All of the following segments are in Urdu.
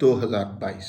2022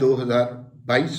2022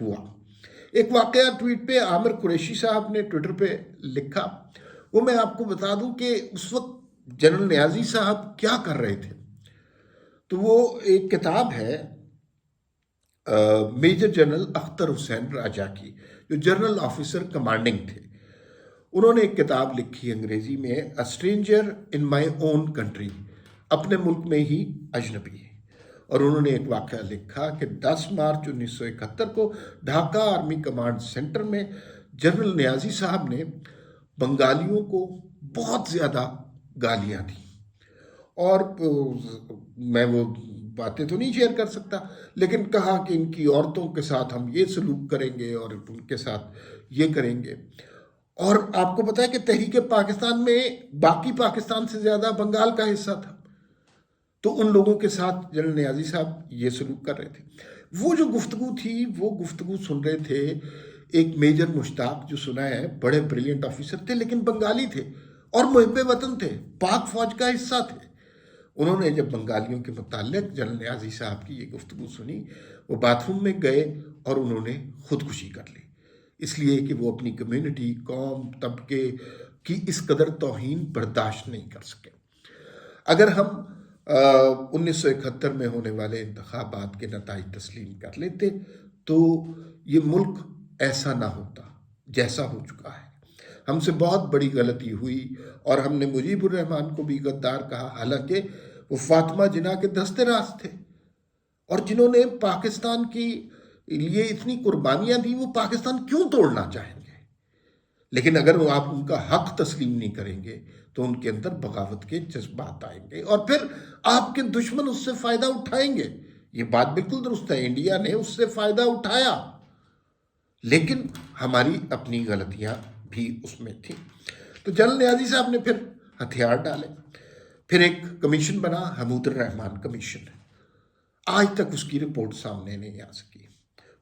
ہوا۔ ایک واقعہ ٹویٹ پہ عامر قریشی صاحب نے ٹویٹر پہ لکھا، وہ میں آپ کو بتا دوں کہ اس وقت جنرل نیازی صاحب کیا کر رہے تھے۔ تو وہ ایک کتاب ہے میجر جنرل اختر حسین راجہ کی، جو جنرل آفیسر کمانڈنگ تھے۔ انہوں نے ایک کتاب لکھی انگریزی میں، a stranger in my own country, اپنے ملک میں ہی اجنبی ہے۔ اور انہوں نے ایک واقعہ لکھا کہ 10 مارچ 1971 کو ڈھاکہ آرمی کمانڈ سینٹر میں جنرل نیازی صاحب نے بنگالیوں کو بہت زیادہ گالیاں دیں، اور میں وہ باتیں تو نہیں شیئر کر سکتا، لیکن کہا کہ ان کی عورتوں کے ساتھ ہم یہ سلوک کریں گے اور ان کے ساتھ یہ کریں گے۔ اور آپ کو پتا ہے کہ تحریک پاکستان میں باقی پاکستان سے زیادہ بنگال کا حصہ تھا، تو ان لوگوں کے ساتھ جنرل نیازی صاحب یہ سلوک کر رہے تھے۔ وہ جو گفتگو تھی، وہ گفتگو سن رہے تھے ایک میجر مشتاق، جو سنا ہے بڑے بریلینٹ آفیسر تھے لیکن بنگالی تھے اور محب وطن تھے، پاک فوج کا حصہ تھے۔ انہوں نے جب بنگالیوں کے متعلق جنرل نیازی صاحب کی یہ گفتگو سنی، وہ باتھ روم میں گئے اور انہوں نے خودکشی کر لی، اس لیے کہ وہ اپنی کمیونٹی، قوم، طبقے کی اس قدر توہین برداشت نہیں کر سکے۔ اگر ہم 1971 میں ہونے والے انتخابات کے نتائج تسلیم کر لیتے تو یہ ملک ایسا نہ ہوتا جیسا ہو چکا ہے۔ ہم سے بہت بڑی غلطی ہوئی اور ہم نے مجیب الرحمان کو بھی غدار کہا، حالانکہ وہ فاطمہ جناح کے دستے راست تھے، اور جنہوں نے پاکستان کی لیے اتنی قربانیاں دی، وہ پاکستان کیوں توڑنا چاہیں گے؟ لیکن اگر وہ آپ ان کا حق تسلیم نہیں کریں گے تو ان کے اندر بغاوت کے جذبات آئیں گے، اور پھر آپ کے دشمن اس سے فائدہ اٹھائیں گے۔ یہ بات بالکل درست ہے، انڈیا نے اس سے فائدہ اٹھایا، لیکن ہماری اپنی غلطیاں بھی اس میں تھیں۔ تو جنرل نیازی صاحب نے پھر ہتھیار ڈالے، پھر ایک کمیشن بنا، حمود الرحمان کمیشن۔ آج تک اس کی رپورٹ سامنے نہیں آ سکی۔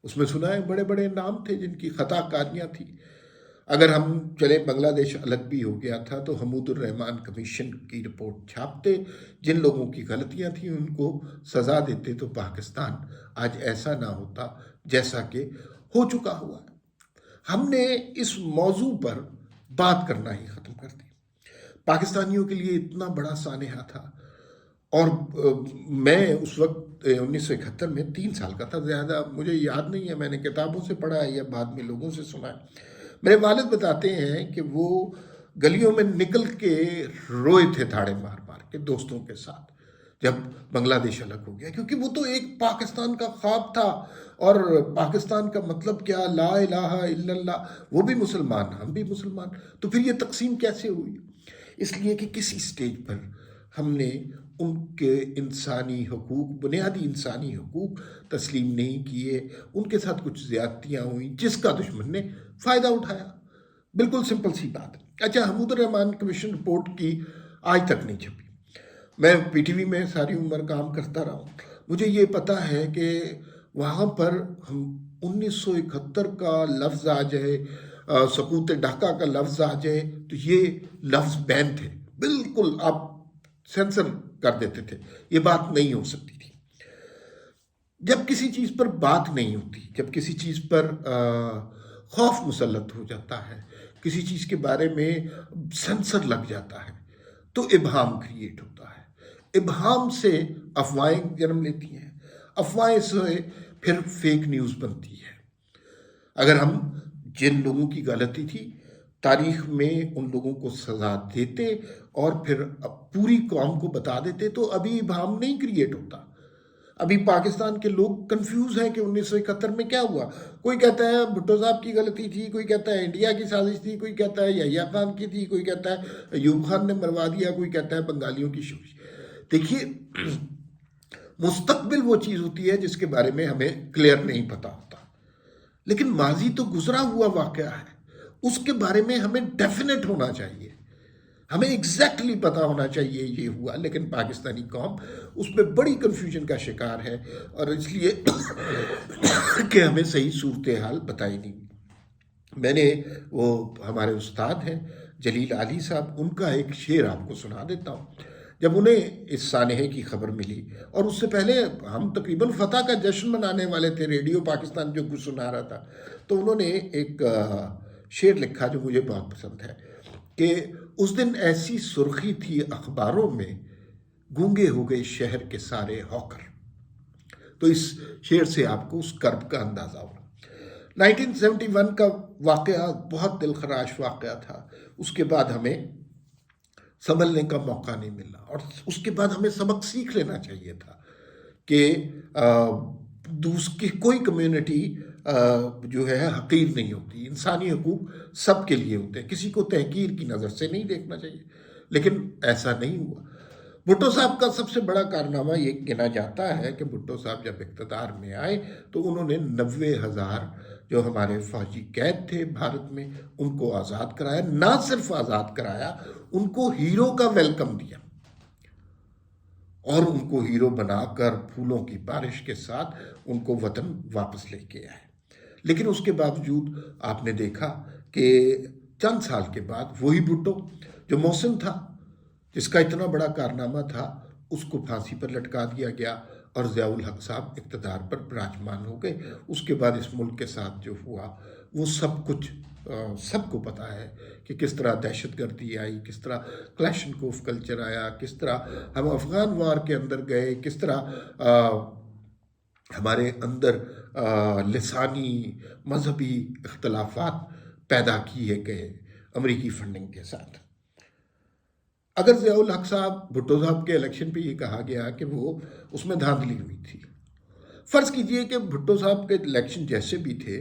اس میں سنا ہے بڑے بڑے نام تھے جن کی خطا کاریاں تھیں۔ اگر ہم چلے بنگلہ دیش الگ بھی ہو گیا تھا تو حمود الرحمان کمیشن کی رپورٹ چھاپتے، جن لوگوں کی غلطیاں تھیں ان کو سزا دیتے، تو پاکستان آج ایسا نہ ہوتا جیسا کہ ہو چکا ہوا ہے۔ ہم نے اس موضوع پر بات کرنا ہی ختم کر دی۔ پاکستانیوں کے لیے اتنا بڑا سانحہ تھا، اور میں اس وقت 1971 میں 3 سال کا تھا، زیادہ مجھے یاد نہیں ہے، میں نے کتابوں سے پڑھا ہے یا بعد میں لوگوں سے سنا ہے۔ میرے والد بتاتے ہیں کہ وہ گلیوں میں نکل کے روئے تھے دھاڑے مار مار کے دوستوں کے ساتھ، جب بنگلہ دیش الگ ہو گیا، کیونکہ وہ تو ایک پاکستان کا خواب تھا، اور پاکستان کا مطلب کیا، لا الہ الا اللہ، وہ بھی مسلمان ہم بھی مسلمان، تو پھر یہ تقسیم کیسے ہوئی؟ اس لیے کہ کسی سٹیج پر ہم نے ان کے انسانی حقوق، بنیادی انسانی حقوق تسلیم نہیں کیے، ان کے ساتھ کچھ زیادتیاں ہوئیں جس کا دشمن نے فائدہ اٹھایا۔ بالکل سمپل سی بات۔ اچھا، حمود الرحمان کمیشن رپورٹ کی آج تک نہیں چھپی۔ میں پی ٹی وی میں ساری عمر کام کرتا رہا ہوں، مجھے یہ پتہ ہے کہ وہاں پر ہم 1971 کا لفظ آ جائے، سقوط ڈھاکہ کا لفظ آ جائے تو یہ لفظ بین تھے، بالکل آپ سینسر کر دیتے تھے، یہ بات نہیں ہو سکتی تھی۔ جب کسی چیز پر بات نہیں ہوتی، جب کسی چیز پر خوف مسلط ہو جاتا ہے، کسی چیز کے بارے میں سینسر لگ جاتا ہے، تو ابہام کریٹ ہوتا ہے۔ ابہام سے افواہیں جنم لیتی ہیں، افواہیں سے پھر فیک نیوز بنتی ہے۔ اگر ہم جن لوگوں کی غلطی تھی تاریخ میں ان لوگوں کو سزا دیتے اور پھر پوری قوم کو بتا دیتے تو ابھی ابہام نہیں کریٹ ہوتا۔ ابھی پاکستان کے لوگ کنفیوز ہیں کہ 1971 میں کیا ہوا۔ کوئی کہتا ہے بھٹو صاحب کی غلطی تھی، کوئی کہتا ہے انڈیا کی سازش تھی، کوئی کہتا ہے یحییٰ خان کی تھی، کوئی کہتا ہے ایوب خان نے مروا دیا، کوئی کہتا ہے بنگالیوں کی شوش۔ دیکھیے، مستقبل وہ چیز ہوتی ہے جس کے بارے میں ہمیں کلیئر نہیں پتا ہوتا، لیکن ماضی تو گزرا ہوا واقعہ ہے، اس کے بارے میں ہمیں ڈیفینیٹ ہونا چاہیے، ہمیں ایگزیکٹلی پتا ہونا چاہیے یہ ہوا، لیکن پاکستانی قوم اس میں بڑی کنفیوژن کا شکار ہے، اور اس لیے کہ ہمیں صحیح صورتحال بتائی نہیں۔ میں نے وہ ہمارے استاد ہیں جلیل علی صاحب، ان کا ایک شعر آپ کو سنا دیتا ہوں۔ جب انہیں اس سانحے کی خبر ملی، اور اس سے پہلے ہم تقریباً فتح کا جشن منانے والے تھے، ریڈیو پاکستان جو کچھ سنا رہا تھا، تو انہوں نے ایک شعر لکھا جو مجھے بہت پسند ہے کہ اس دن ایسی سرخی تھی اخباروں میں، گونگے ہو گئے شہر کے سارے ہوکر۔ تو اس شعر سے آپ کو اس کرب کا اندازہ ہوگا۔ 1971 کا واقعہ بہت دلخراش واقعہ تھا۔ اس کے بعد ہمیں سنبھلنے کا موقع نہیں ملا، اور اس کے بعد ہمیں سبق سیکھ لینا چاہیے تھا کہ کوئی کمیونٹی جو ہے حقیر نہیں ہوتی، انسانی حقوق سب کے لیے ہوتے ہیں، کسی کو تحقیر کی نظر سے نہیں دیکھنا چاہیے، لیکن ایسا نہیں ہوا۔ بھٹو صاحب کا سب سے بڑا کارنامہ یہ گنا جاتا ہے کہ بھٹو صاحب جب اقتدار میں آئے تو انہوں نے 90,000 جو ہمارے فوجی قید تھے بھارت میں ان کو آزاد کرایا، نہ صرف آزاد کرایا، ان کو ہیرو کا ویلکم دیا، اور ان کو ہیرو بنا کر پھولوں کی بارش کے ساتھ ان کو وطن واپس لے کے آئے۔ لیکن اس کے باوجود آپ نے دیکھا کہ چند سال کے بعد وہی بھٹو جو محسن تھا، جس کا اتنا بڑا کارنامہ تھا، اس کو پھانسی پر لٹکا دیا گیا، اور ضیاء الحق صاحب اقتدار پر براجمان ہو گئے۔ اس کے بعد اس ملک کے ساتھ جو ہوا وہ سب کچھ سب کو پتہ ہے کہ کس طرح دہشت گردی آئی، کس طرح کلیشنکوف کلچر آیا، کس طرح ہم افغان وار کے اندر گئے، کس طرح ہمارے اندر لسانی مذہبی اختلافات پیدا کیے گئے امریکی فنڈنگ کے ساتھ۔ اگر ضیاء الحق صاحب بھٹو صاحب کے الیکشن پہ یہ کہا گیا کہ وہ اس میں دھاندلی ہوئی تھی، فرض کیجئے کہ بھٹو صاحب کے الیکشن جیسے بھی تھے،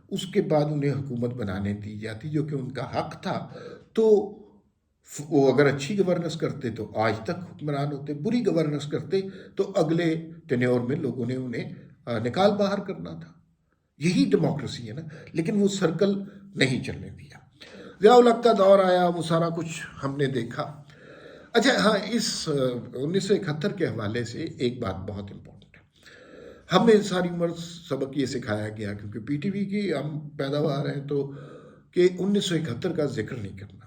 اس کے بعد انہیں حکومت بنانے دی جاتی جو کہ ان کا حق تھا، تو وہ اگر اچھی گورننس کرتے تو آج تک حکمران ہوتے، بری گورننس کرتے تو اگلے ٹینیور میں لوگوں نے انہیں نکال باہر کرنا تھا۔ یہی ڈیموکریسی ہے نا، لیکن وہ سرکل نہیں چلنے دیا۔ ضیاء الحق کا دور آیا، وہ سارا کچھ ہم نے دیکھا۔ اچھا ہاں، اس 1971 کے حوالے سے ایک بات بہت امپورٹنٹ ہے۔ ہمیں ساری عمر سبق یہ سکھایا گیا، کیونکہ پی ٹی وی کی ہم پیداوار ہیں، تو کہ 1971 کا ذکر نہیں کرنا۔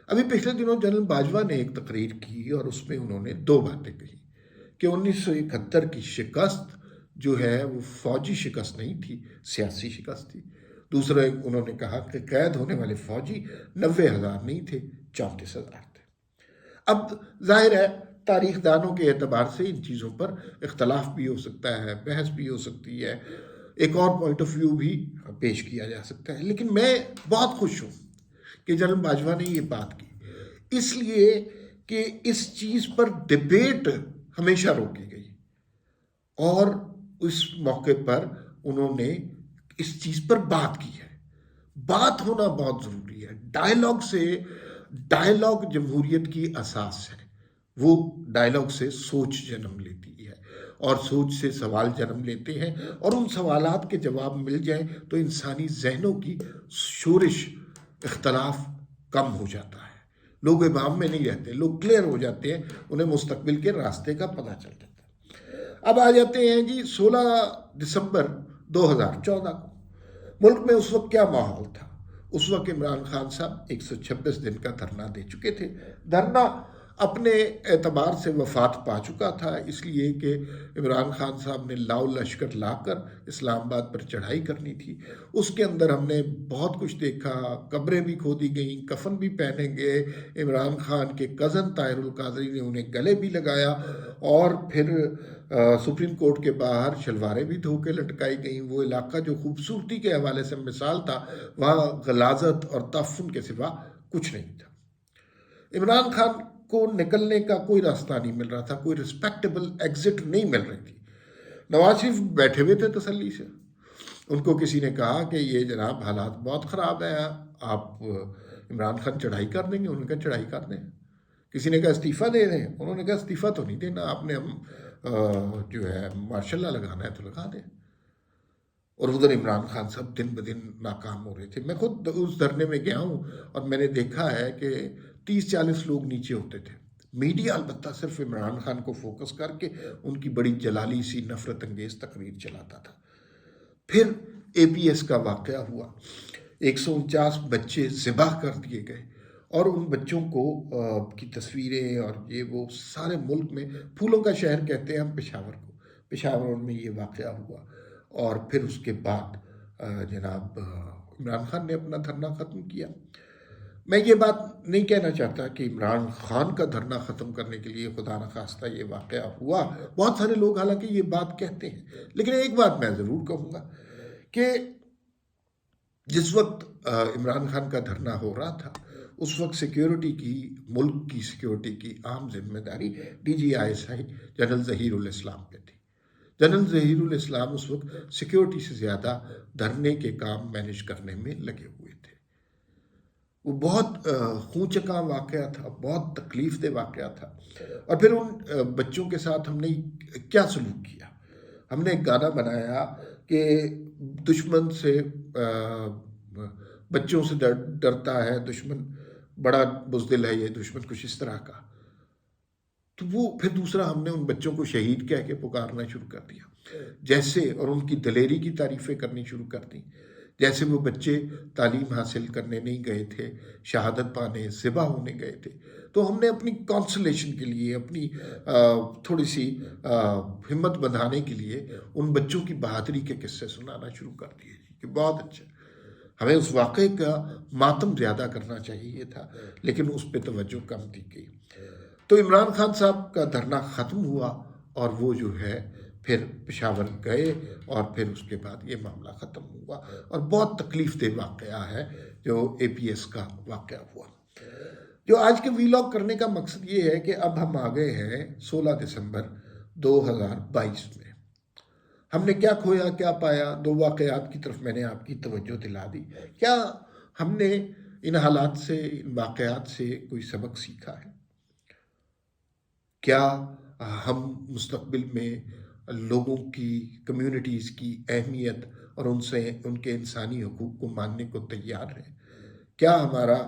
ابھی پچھلے دنوں جنرل باجوہ نے ایک تقریر کی اور اس میں انہوں نے دو باتیں کہی کہ 1971 کی شکست جو ہے وہ فوجی شکست نہیں تھی، سیاسی شکست تھی۔ دوسرا انہوں نے کہا کہ قید ہونے والے فوجی 90,000 نہیں تھے، 34,000 تھے۔ اب ظاہر ہے تاریخ دانوں کے اعتبار سے ان چیزوں پر اختلاف بھی ہو سکتا ہے، بحث بھی ہو سکتی ہے، ایک اور پوائنٹ آف ویو بھی پیش کیا جا سکتا ہے، لیکن میں بہت خوش ہوں کہ جنرل باجوہ نے یہ بات کی، اس لیے کہ اس چیز پر ڈیبیٹ ہمیشہ روکی گئی، اور اس موقع پر انہوں نے اس چیز پر بات کی ہے۔ بات ہونا بہت ضروری ہے۔ ڈائیلاگ جمہوریت کی اساس ہے، وہ ڈائیلاگ سے سوچ جنم لیتی ہے، اور سوچ سے سوال جنم لیتے ہیں، اور ان سوالات کے جواب مل جائیں تو انسانی ذہنوں کی شورش، اختلاف کم ہو جاتا ہے، لوگ ابہام میں نہیں رہتے، لوگ کلیئر ہو جاتے ہیں، انہیں مستقبل کے راستے کا پتہ چل جاتا ہے۔ اب آ جاتے ہیں جی 16 دسمبر 2014 کو۔ ملک میں اس وقت کیا ماحول تھا؟ اس وقت عمران خان صاحب 126 دن کا دھرنا دے چکے تھے۔ دھرنا اپنے اعتبار سے وفات پا چکا تھا، اس لیے کہ عمران خان صاحب نے لاؤ لشکر لا کر اسلام آباد پر چڑھائی کرنی تھی۔ اس کے اندر ہم نے بہت کچھ دیکھا، قبریں بھی کھودی گئیں، کفن بھی پہنے گئے، عمران خان کے کزن طاہر القادری نے انہیں گلے بھی لگایا، اور پھر سپریم کورٹ کے باہر شلواریں بھی دھو کے لٹکائی گئیں۔ وہ علاقہ جو خوبصورتی کے حوالے سے مثال تھا، وہاں غلاظت اور تعفن کے سوا کچھ نہیں تھا۔ عمران خان کو نکلنے کا کوئی راستہ نہیں مل رہا تھا، کوئی رسپیکٹیبل ایگزٹ نہیں مل رہی تھی۔ نواز شریف بیٹھے ہوئے تھے تسلی سے، ان کو کسی نے کہا کہ یہ جناب حالات بہت خراب ہیں، آپ عمران خان چڑھائی کر دیں گے؟ انہوں نے کہا چڑھائی کر دیں۔ کسی نے کہا استعفیٰ دے دیں؟ انہوں نے کہا استعفیٰ تو نہیں دینا، آپ نے جو ہے ماشاء اللہ لگانا ہے تو لگا دیں۔ اور ادھر عمران خان صاحب دن بدن ناکام ہو رہے تھے۔ میں خود اس دھرنے میں گیا ہوں اور میں نے دیکھا ہے کہ 30-40 لوگ نیچے ہوتے تھے، میڈیا البتہ صرف عمران خان کو فوکس کر کے ان کی بڑی جلالی سی نفرت انگیز تقریر چلاتا تھا۔ پھر اے پی ایس کا واقعہ ہوا، 149 بچے ذبح کر دیے گئے، اور ان بچوں کو کی تصویریں اور یہ وہ سارے ملک میں پھولوں کا شہر کہتے ہیں ہم پشاور کو، پشاور میں یہ واقعہ ہوا، اور پھر اس کے بعد جناب عمران خان نے اپنا دھرنا ختم کیا۔ میں یہ بات نہیں کہنا چاہتا کہ عمران خان کا دھرنا ختم کرنے کے لیے خدا نخواستہ یہ واقعہ ہوا، بہت سارے لوگ حالانکہ یہ بات کہتے ہیں، لیکن ایک بات میں ضرور کہوں گا کہ جس وقت عمران خان کا دھرنا ہو رہا تھا اس وقت سیکیورٹی کی، ملک کی سیکیورٹی کی عام ذمہ داری DGI جنرل ظہیر الاسلام پہ تھی۔ جنرل ظہیر الاسلام اس وقت سیکیورٹی سے زیادہ دھرنے کے کام مینیج کرنے میں لگے ہوئے تھے۔ وہ بہت خون چکا واقعہ تھا، بہت تکلیف دہ واقعہ تھا۔ اور پھر ان بچوں کے ساتھ ہم نے کیا سلوک کیا؟ ہم نے ایک گانا بنایا کہ دشمن سے بچوں سے ڈرتا ہے دشمن، بڑا بزدل ہے یہ دشمن، کچھ اس طرح کا۔ تو وہ پھر دوسرا ہم نے ان بچوں کو شہید کہہ کے پکارنا شروع کر دیا، جیسے، اور ان کی دلیری کی تعریفیں کرنی شروع کر دی، جیسے وہ بچے تعلیم حاصل کرنے نہیں گئے تھے، شہادت پانے، ذبح ہونے گئے تھے۔ تو ہم نے اپنی کانسولیشن کے لیے، اپنی تھوڑی سی ہمت بندھانے کے لیے ان بچوں کی بہادری کے قصے سنانا شروع کر دیے کہ بہت اچھا۔ ہمیں اس واقعے کا ماتم زیادہ کرنا چاہیے تھا، لیکن اس پہ توجہ کم دی گئی۔ تو عمران خان صاحب کا دھرنا ختم ہوا اور وہ جو ہے پھر پشاور گئے، اور پھر اس کے بعد یہ معاملہ ختم ہوا، اور بہت تکلیف دہ واقعہ ہے جو APS کا واقعہ ہوا۔ جو آج کے ویلاگ کرنے کا مقصد یہ ہے کہ اب ہم آ گئے ہیں 16 دسمبر 2022 میں۔ ہم نے کیا کھویا، کیا پایا؟ دو واقعات کی طرف میں نے آپ کی توجہ دلا دی۔ کیا ہم نے ان حالات سے، ان واقعات سے کوئی سبق سیکھا ہے؟ کیا ہم مستقبل میں لوگوں کی، کمیونٹیز کی اہمیت اور ان کے انسانی حقوق کو ماننے کو تیار ہیں؟ کیا ہمارا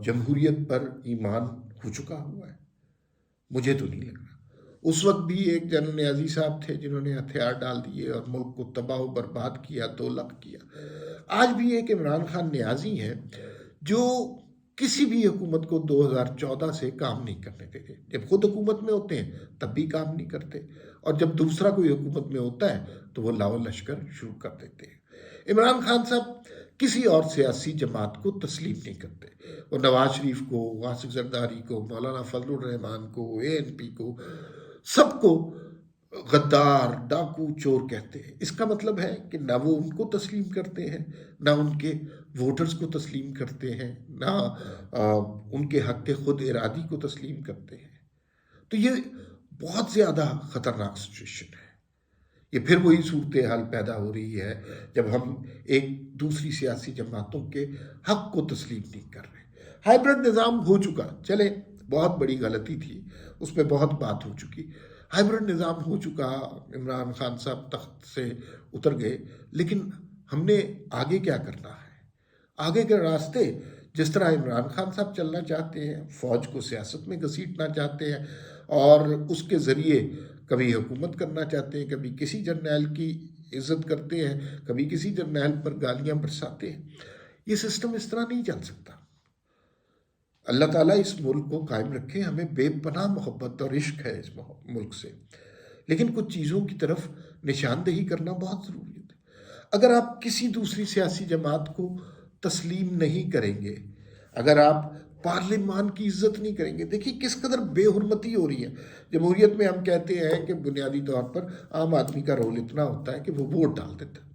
جمہوریت پر ایمان ہو چکا ہوا ہے؟ مجھے تو نہیں لگ رہا۔ اس وقت بھی ایک جنرل نیازی صاحب تھے جنہوں نے ہتھیار ڈال دیے اور ملک کو تباہ و برباد کیا، 2 لاکھ کیا۔ آج بھی ایک عمران خان نیازی ہیں جو کسی بھی حکومت کو 2014 سے کام نہیں کرنے دیتے۔ جب خود حکومت میں ہوتے ہیں تب بھی کام نہیں کرتے، اور جب دوسرا کوئی حکومت میں ہوتا ہے تو وہ لاؤ لشکر شروع کر دیتے ہیں۔ عمران خان صاحب کسی اور سیاسی جماعت کو تسلیم نہیں کرتے۔ وہ نواز شریف کو، آصف زرداری کو، مولانا فضل الرحمان کو، ANP کو، سب کو غدار، ڈاکو، چور کہتے ہیں۔ اس کا مطلب ہے کہ نہ وہ ان کو تسلیم کرتے ہیں، نہ ان کے ووٹرز کو تسلیم کرتے ہیں، نہ ان کے حق خود ارادی کو تسلیم کرتے ہیں۔ تو یہ بہت زیادہ خطرناک سچویشن ہے۔ یہ پھر وہی صورتحال پیدا ہو رہی ہے جب ہم ایک دوسری سیاسی جماعتوں کے حق کو تسلیم نہیں کر رہے۔ ہائیبرڈ نظام ہو چکا، چلے بہت بڑی غلطی تھی، اس پہ بہت بات ہو چکی۔ ہائیبرڈ نظام ہو چکا، عمران خان صاحب تخت سے اتر گئے، لیکن ہم نے آگے کیا کرنا ہے؟ آگے کے راستے جس طرح عمران خان صاحب چلنا چاہتے ہیں، فوج کو سیاست میں گھسیٹنا چاہتے ہیں اور اس کے ذریعے کبھی حکومت کرنا چاہتے ہیں، کبھی کسی جرنیل کی عزت کرتے ہیں، کبھی کسی جرنیل پر گالیاں برساتے ہیں۔ یہ سسٹم اس طرح نہیں چل سکتا۔ اللہ تعالیٰ اس ملک کو قائم رکھے، ہمیں بے پناہ محبت اور عشق ہے اس ملک سے، لیکن کچھ چیزوں کی طرف نشاندہی کرنا بہت ضروری ہے۔ اگر آپ کسی دوسری سیاسی جماعت کو تسلیم نہیں کریں گے، اگر آپ پارلیمان کی عزت نہیں کریں گے، دیکھیے کس قدر بے حرمتی ہو رہی ہے۔ جمہوریت میں ہم کہتے ہیں کہ بنیادی طور پر عام آدمی کا رول اتنا ہوتا ہے کہ وہ ووٹ ڈال دیتا ہے،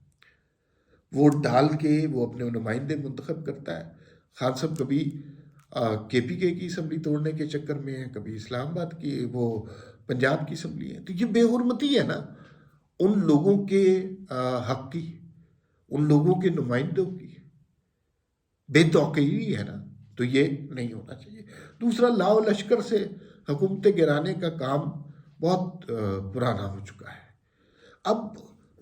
ووٹ ڈال کے وہ اپنے نمائندے منتخب کرتا ہے۔ خان صاحب کبھی KPK کی اسمبلی توڑنے کے چکر میں ہیں، کبھی اسلام آباد کی، وہ پنجاب کی اسمبلی ہے۔ تو یہ بے حرمتی ہے نا ان لوگوں کے حق کی، ان لوگوں کے نمائندوں کی، بے توقیری ہے نا۔ تو یہ نہیں ہونا چاہیے۔ دوسرا، لاؤ لشکر سے حکومتیں گرانے کا کام بہت پرانا ہو چکا ہے۔ اب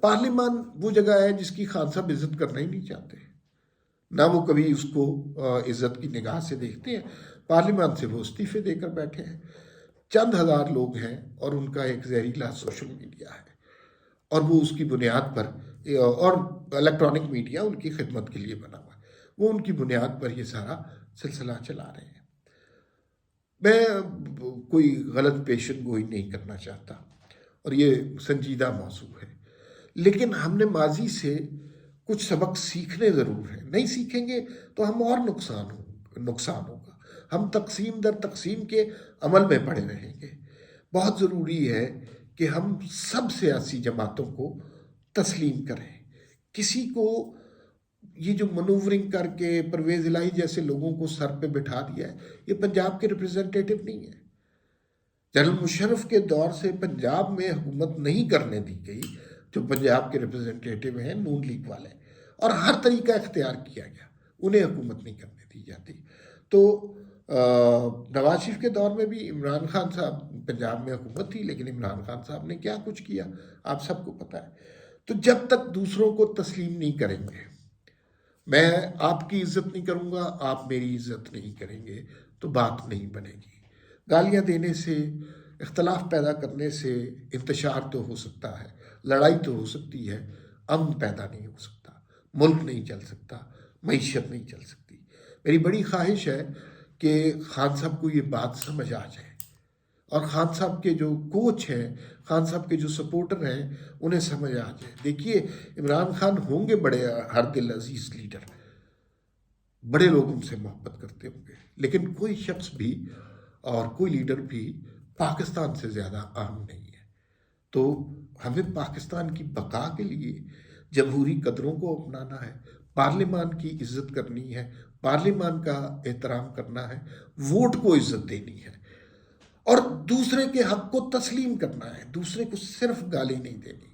پارلیمان وہ جگہ ہے جس کی خان صاحب عزت کرنا ہی نہیں چاہتے، نہ وہ کبھی اس کو عزت کی نگاہ سے دیکھتے ہیں۔ پارلیمان سے وہ استعفے دے کر بیٹھے ہیں۔ چند ہزار لوگ ہیں اور ان کا ایک زہریلا سوشل میڈیا ہے، اور وہ اس کی بنیاد پر، اور الیکٹرانک میڈیا ان کی خدمت کے لیے بنا ہوا ہے، وہ ان کی بنیاد پر یہ سارا سلسلہ چلا رہے ہیں۔ میں کوئی غلط پیشن گوئی نہیں کرنا چاہتا اور یہ سنجیدہ موضوع ہے، لیکن ہم نے ماضی سے کچھ سبق سیکھنے ضرور ہیں۔ نہیں سیکھیں گے تو ہم اور نقصان ہوگا، ہم تقسیم در تقسیم کے عمل میں پڑے رہیں گے۔ بہت ضروری ہے کہ ہم سب سیاسی جماعتوں کو تسلیم کریں۔ کسی کو یہ جو منورنگ کر کے پرویز الہی جیسے لوگوں کو سر پہ بٹھا دیا ہے، یہ پنجاب کے ریپرزنٹیٹیو نہیں ہے۔ جنرل مشرف کے دور سے پنجاب میں حکومت نہیں کرنے دی گئی، جو پنجاب کے ریپرزنٹیٹیو ہیں نون لیگ والے، اور ہر طریقہ اختیار کیا گیا، انہیں حکومت نہیں کرنے دی جاتی۔ تو نواز شریف کے دور میں بھی عمران خان صاحب پنجاب میں حکومت تھی، لیکن عمران خان صاحب نے کیا کچھ کیا آپ سب کو پتہ ہے۔ تو جب تک دوسروں کو تسلیم نہیں کریں گے، میں آپ کی عزت نہیں کروں گا، آپ میری عزت نہیں کریں گے، تو بات نہیں بنے گی۔ گالیاں دینے سے، اختلاف پیدا کرنے سے انتشار تو ہو سکتا ہے، لڑائی تو ہو سکتی ہے، امن پیدا نہیں ہو سکتا، ملک نہیں چل سکتا، معیشت نہیں چل سکتی۔ میری بڑی خواہش ہے کہ خان صاحب کو یہ بات سمجھ آ جائے، اور خان صاحب کے جو کوچ ہیں، خان صاحب کے جو سپورٹر ہیں، انہیں سمجھ آ جائے۔ دیکھیے عمران خان ہوں گے بڑے ہر دل عزیز لیڈر، بڑے لوگ ان سے محبت کرتے ہوں گے، لیکن کوئی شخص بھی اور کوئی لیڈر بھی پاکستان سے زیادہ اہم نہیں ہے۔ تو ہمیں پاکستان کی بقا کے لیے جمہوری قدروں کو اپنانا ہے، پارلیمان کی عزت کرنی ہے، پارلیمان کا احترام کرنا ہے، ووٹ کو عزت دینی ہے، اور دوسرے کے حق کو تسلیم کرنا ہے۔ دوسرے کو صرف گالی نہیں دینی،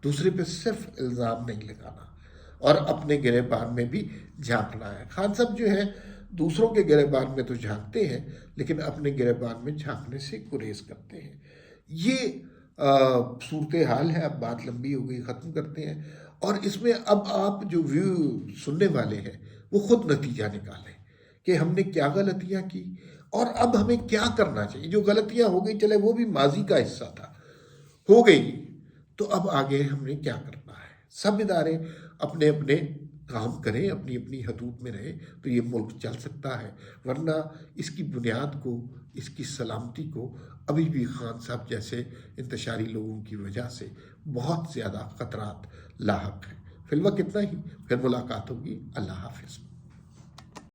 دوسرے پہ صرف الزام نہیں لگانا، اور اپنے گریبان میں بھی جھانکنا ہے۔ خان صاحب جو ہیں دوسروں کے گریبان میں تو جھانکتے ہیں، لیکن اپنے گریبان میں جھانکنے سے گریز کرتے ہیں۔ یہ صورتحال ہے۔ اب بات لمبی ہو گئی، ختم کرتے ہیں، اور اس میں اب آپ جو ویو سننے والے ہیں وہ خود نتیجہ نکالیں کہ ہم نے کیا غلطیاں کی اور اب ہمیں کیا کرنا چاہیے۔ جو غلطیاں ہو گئی چلے وہ بھی ماضی کا حصہ تھا، ہو گئی، تو اب آگے ہم نے کیا کرنا ہے۔ سب ادارے اپنے اپنے کام کریں، اپنی اپنی حدود میں رہیں، تو یہ ملک چل سکتا ہے، ورنہ اس کی بنیاد کو، اس کی سلامتی کو ابھی بھی خان صاحب جیسے انتشاری لوگوں کی وجہ سے بہت زیادہ خطرات لاحق ہیں۔ فی الوقت اتنا ہی، پھر ملاقات ہوگی۔ اللہ حافظ۔